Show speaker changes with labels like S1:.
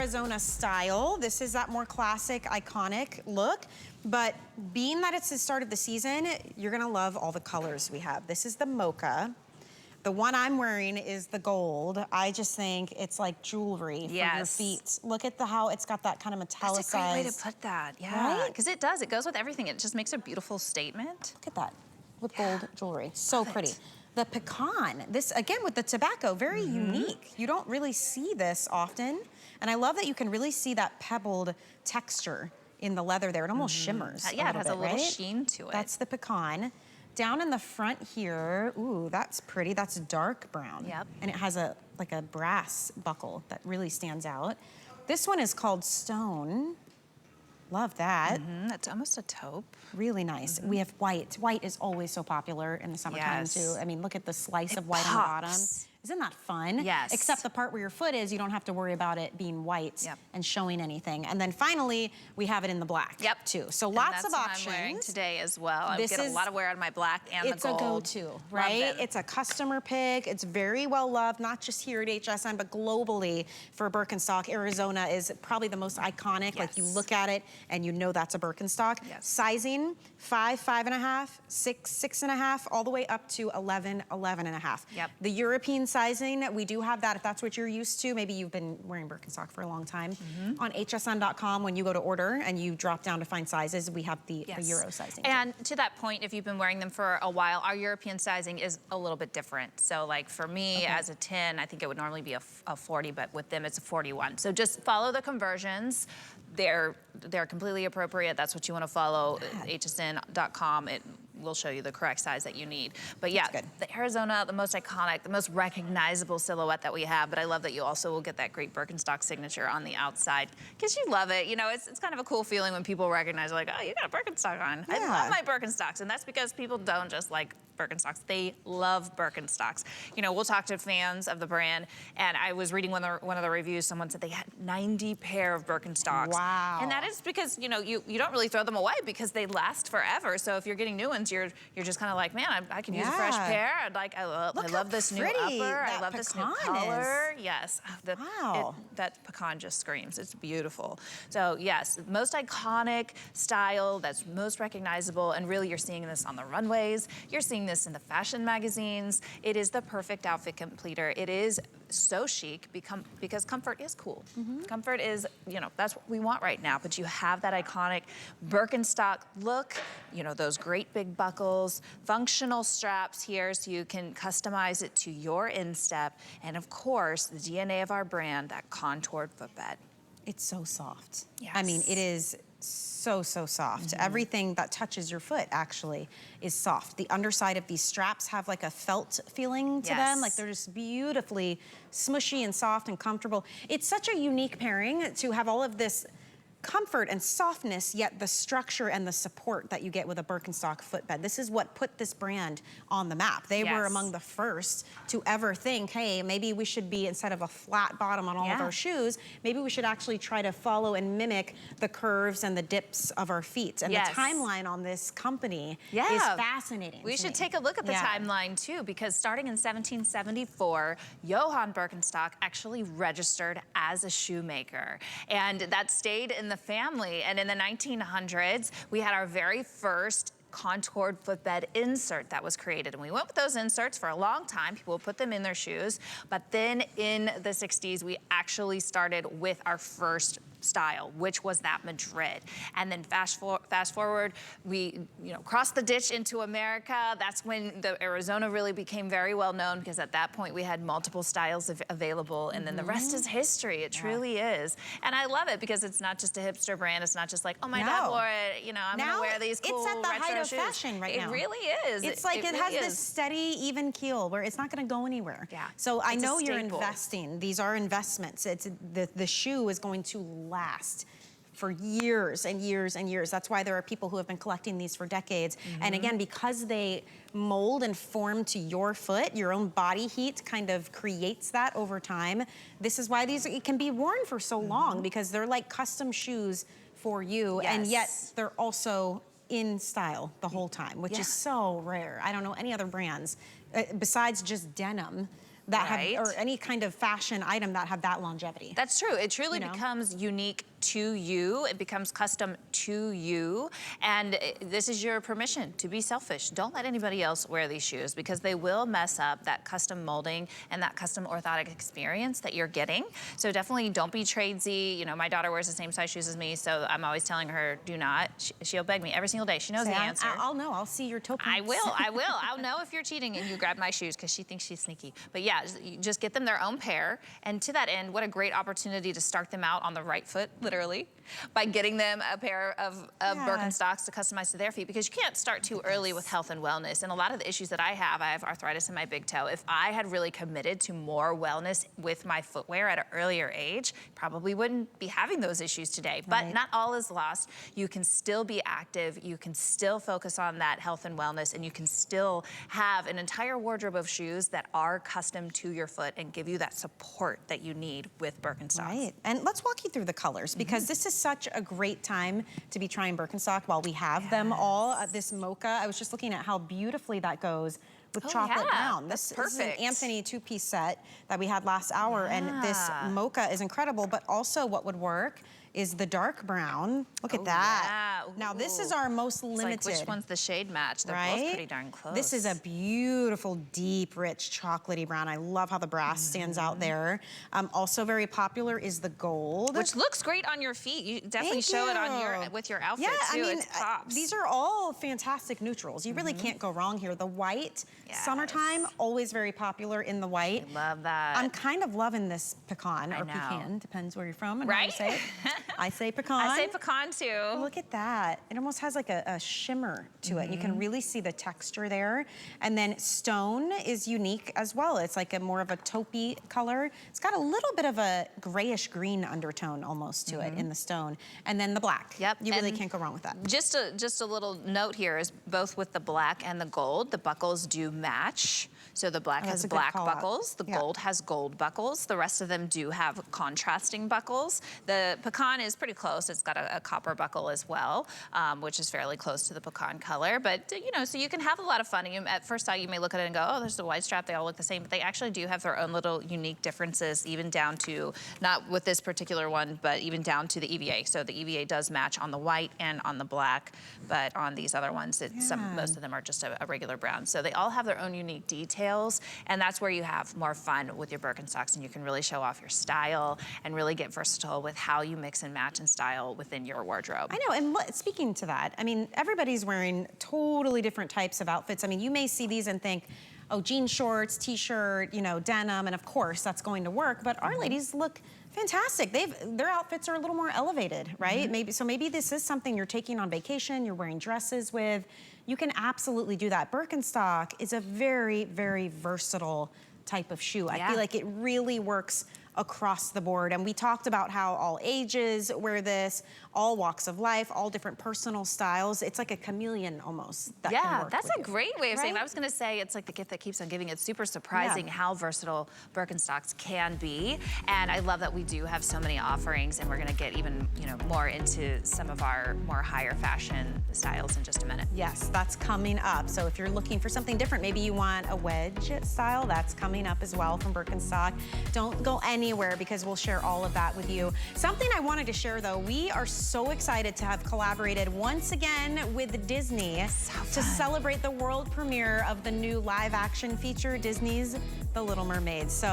S1: Arizona style. This is that more classic, iconic look. But being that it's the start of the season, you're gonna love all the colors we have. This is the mocha. The one I'm wearing is the gold. I just think it's like jewelry for your feet. Look at how it's got that kind of metallicized.
S2: That's a great way to put that, yeah. Because it does, it goes with everything. It just makes a beautiful statement.
S1: Look at that, with gold jewelry. So pretty. The pecan, this again with the tobacco, very unique. You don't really see this often. And I love that you can really see that pebbled texture in the leather there. It almost shimmers.
S2: Yeah, it has a little sheen to it.
S1: That's the pecan. Down in the front here, ooh, that's pretty. That's dark brown.
S2: Yep.
S1: And it has like a brass buckle that really stands out. This one is called stone. Love that.
S2: That's almost a taupe.
S1: Really nice. We have white. White is always so popular in the summertime too. I mean, look at the slice of white on the bottom. Isn't that fun?
S2: Yes.
S1: Except the part where your foot is, you don't have to worry about it being white and showing anything. And then finally, we have it in the black too. So lots of options.
S2: That's what I'm wearing today as well. I get a lot of wear out of my black and the gold.
S1: It's a go-to, right? It's a customer pick. It's very well loved, not just here at HSN, but globally for Birkenstock. Arizona is probably the most iconic. Like you look at it and you know that's a Birkenstock. Sizing, 5, 5.5, 6, 6.5, all the way up to 11, 11.5. The European sizing, we do have that if that's what you're used to. Maybe you've been wearing Birkenstock for a long time. On hsn.com, when you go to order and you drop down to find sizes, we have the Euro sizing.
S2: And to that point, if you've been wearing them for a while, our European sizing is a little bit different. So like for me, as a 10, I think it would normally be a 40, but with them it's a 41. So just follow the conversions. They're completely appropriate. That's what you want to follow. hsn.com. It will show you the correct size that you need. But yeah, the Arizona, the most iconic, the most recognizable silhouette that we have. But I love that you also will get that great Birkenstock signature on the outside because you love it. You know, it's kind of a cool feeling when people recognize, like, oh, you got a Birkenstock on. I love my Birkenstocks. And that's because people don't just like Birkenstocks. They love Birkenstocks. You know, we'll talk to fans of the brand, and I was reading one of the reviews, someone said they had 90 pair of Birkenstocks.
S1: Wow.
S2: And that is because, you know, you don't really throw them away because they last forever. So if you're getting new ones, you're just kind of like, man, I can use a fresh pair. I love this new upper. I love this new color. Yes. That pecan just screams. It's beautiful. So yes, most iconic style that's most recognizable, and really you're seeing this on the runways. You're seeing this in the fashion magazines. It is the perfect outfit completer. It is so chic because comfort is cool. Comfort is, you know, that's what we want right now, but you have that iconic Birkenstock look, you know, those great big buckles, functional straps here so you can customize it to your instep, and of course, the DNA of our brand, that contoured footbed.
S1: It's so soft. I mean, it is so soft. Everything that touches your foot actually is soft. The underside of these straps have like a felt feeling to them. Like they're just beautifully smushy and soft and comfortable. It's such a unique pairing to have all of this comfort and softness, yet the structure and the support that you get with a Birkenstock footbed. This is what put this brand on the map. They were among the first to ever think, hey, maybe we should be, instead of a flat bottom on all of our shoes, maybe we should actually try to follow and mimic the curves and the dips of our feet. And the timeline on this company is fascinating.
S2: We should take a look at the timeline too, because starting in 1774, Johann Birkenstock actually registered as a shoemaker. And that stayed in the family. And in the 1900s, we had our very first contoured footbed insert that was created. And we went with those inserts for a long time. People would put them in their shoes. But then in the 60s, we actually started with our first style, which was that Madrid. And then fast forward, we crossed the ditch into America. That's when the Arizona really became very well known, because at that point we had multiple styles available, and then the rest is history. It truly is. And I love it because it's not just a hipster brand. It's not just like, oh, my dad wore it, I'm gonna wear these cool retro shoes.
S1: It's at the height of fashion right now.
S2: It really is.
S1: It's like it has this steady, even keel where it's not gonna go anywhere. So I know you're investing. These are investments. It's the shoe is going to last for years and years and years. That's why there are people who have been collecting these for decades. And again, because they mold and form to your foot, your own body heat kind of creates that over time. This is why it can be worn for so long, because they're like custom shoes for you, and yet they're also in style the whole time, which is so rare. I don't know any other brands besides just denim that have, or any kind of fashion item that have that longevity.
S2: That's true. It truly becomes unique to you. It becomes custom to you. And this is your permission to be selfish. Don't let anybody else wear these shoes because they will mess up that custom molding and that custom orthotic experience that you're getting. So definitely don't be tradesy. You know, my daughter wears the same size shoes as me, so I'm always telling her, do not. She'll beg me every single day. She knows the answer.
S1: I'll know. I'll see your toe prints.
S2: I will. I'll know if you're cheating and you grab my shoes because she thinks she's sneaky. But yeah, just get them their own pair. And to that end, what a great opportunity to start them out on the right foot, literally, by getting them a pair of Birkenstocks to customize to their feet, because you can't start too early with health and wellness. And a lot of the issues that I have arthritis in my big toe. If I had really committed to more wellness with my footwear at an earlier age, probably wouldn't be having those issues today. But not all is lost. You can still be active. You can still focus on that health and wellness, and you can still have an entire wardrobe of shoes that are custom to your foot and give you that support that you need with Birkenstocks.
S1: Right, and let's walk you through the colors, because this is such a great time to be trying Birkenstock while we have them all. This mocha, I was just looking at how beautifully that goes with chocolate brown. This is an Anthony two-piece set that we had last hour, and this mocha is incredible, but also what would work is the dark brown. Look at that. Now this is our most limited.
S2: Like which one's the shade match? They're both pretty darn close.
S1: This is a beautiful, deep, rich, chocolatey brown. I love how the brass stands out there. Also very popular is the gold.
S2: Which looks great on your feet. You definitely show it on with your outfit too.
S1: I mean,
S2: it pops.
S1: These are all fantastic neutrals. You really can't go wrong here. The white, summertime, always very popular in the white.
S2: I love that.
S1: I'm kind of loving this pecan, or pecan, depends where you're from and how you say it. I say pecan.
S2: I say pecan too.
S1: Look at that. It almost has like a shimmer to it. You can really see the texture there. And then stone is unique as well. It's like a more of a taupey color. It's got a little bit of a grayish green undertone almost to it in the stone. And then the black.
S2: Yep.
S1: You really can't go wrong with that.
S2: Just a little note here is both with the black and the gold, the buckles do match. So the black has black buckles, the gold has gold buckles. The rest of them do have contrasting buckles. The pecan is pretty close. It's got a copper buckle as well, which is fairly close to the pecan color. But, you know, so you can have a lot of fun. At first sight, you may look at it and go, oh, there's the white strap. They all look the same. But they actually do have their own little unique differences, even down to, not with this particular one, but even down to the EVA. So the EVA does match on the white and on the black. But on these other ones, most of them are just a regular brown. So they all have their own unique details. And that's where you have more fun with your Birkenstocks, and you can really show off your style and really get versatile with how you mix and match and style within your wardrobe.
S1: I know, and speaking to that, I mean, everybody's wearing totally different types of outfits. I mean, you may see these and think, oh, jean shorts, t-shirt, you know, denim, and of course that's going to work, but our ladies look fantastic. Their outfits are a little more elevated, right? Maybe this is something you're taking on vacation, you're wearing dresses with. You can absolutely do that. Birkenstock is a very, very versatile type of shoe. I feel like it really works across the board. And we talked about how all ages wear this, all walks of life, all different personal styles. It's like a chameleon almost.
S2: That's a great way of saying it. I was gonna say it's like the gift that keeps on giving. It's super surprising how versatile Birkenstocks can be. And I love that we do have so many offerings, and we're gonna get even more into some of our more higher fashion styles in just a minute.
S1: Yes, that's coming up. So if you're looking for something different, maybe you want a wedge style, that's coming up as well from Birkenstock. Don't go anywhere because we'll share all of that with you. Something I wanted to share though, we are so excited to have collaborated once again with Disney to celebrate the world premiere of the new live action feature, Disney's The Little Mermaid. So